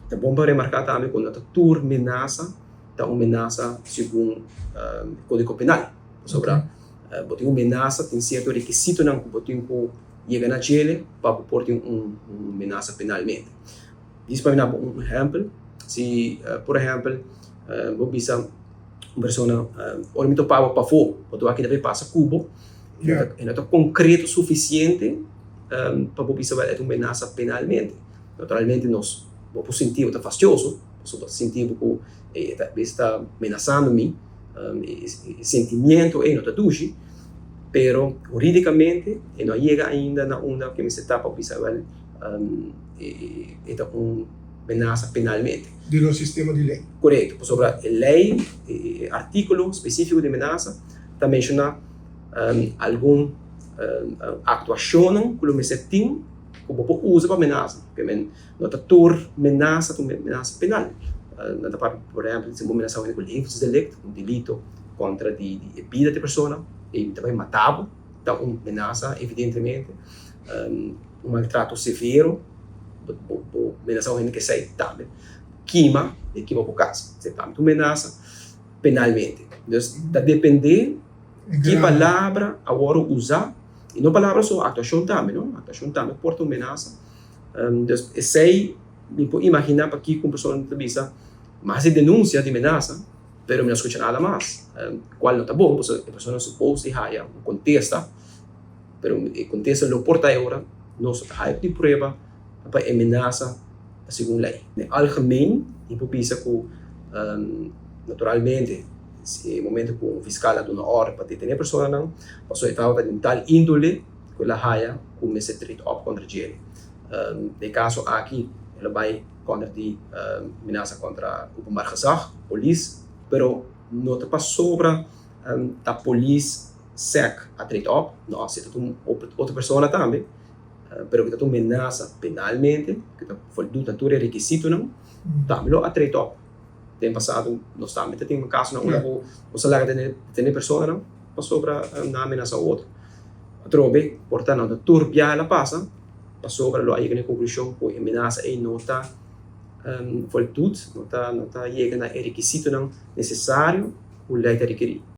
É bom para remarcar também quando a tour ameaça, tá uma ameaça segundo o Código Penal. Sobre botar uma ameaça, tem certo requisito não que botar chega na jail para pôr uma ameaça penalmente. Isso para dar um exemplo. Se, por exemplo, vou pensar uma pessoa ora me paga para fogo, botou aqui deve passar cubo, e não é concreto o suficiente para pensar que é uma ameaça penalmente. Naturalmente nós vou sentir está fastidioso, vou sentir que está ameaçando-me, sentimento não está duche, pero juridicamente não chega ainda na onda que me se está para pensar é uma ameaça penalmente. Do sistema de lei. Correto, sobre a lei, artículo específico de ameaça, está mencionando alguma atuação que o se tem como usa para ameaça, porque não está toda ameaça penal. Não está, por exemplo, se uma ameaça com influência delicto, um delito contra a vida da pessoa, e também matável, está uma ameaça, evidentemente, um maltrato severo, ameaça que sai também, queima por casa, você também uma ameaça penalmente. Então, está depender que palavra agora usar. E não palavra só, atuação também, não? Atuação também porta uma ameaça. Então, sei, me pode imaginar para que com pessoa na entrevista, mas se denúncia de ameaça, mas não escuta nada mais. Qual não está bom, porque a pessoa não supõe que contesta, mas o contesta não porta agora, não se há de prova para ameaça segundo lei. Algemeen, eu penso que, naturalmente, se momento que o fiscal dá uma ordem para deter a pessoa, não, a pessoa está de tal índole que ela raia como se trata contra ele. No caso aqui, ela vai contra a ameaça contra o Margesag, polícia, mas não está sobre a polícia sec a tratar, não, se está outra pessoa também, mas que está uma ameaça penalmente, que está fora do requisito, não, também a tratar. Tem passado, nós também tem um caso, não, o salário de pessoa, não, passou para uma ameaça a outra. Trobe, portanto, a turbia ela passa, passou para lá, chega na conclusão que a ameaça não está fora tudo, não está chegando a requisito não necessário, o lei está requerido.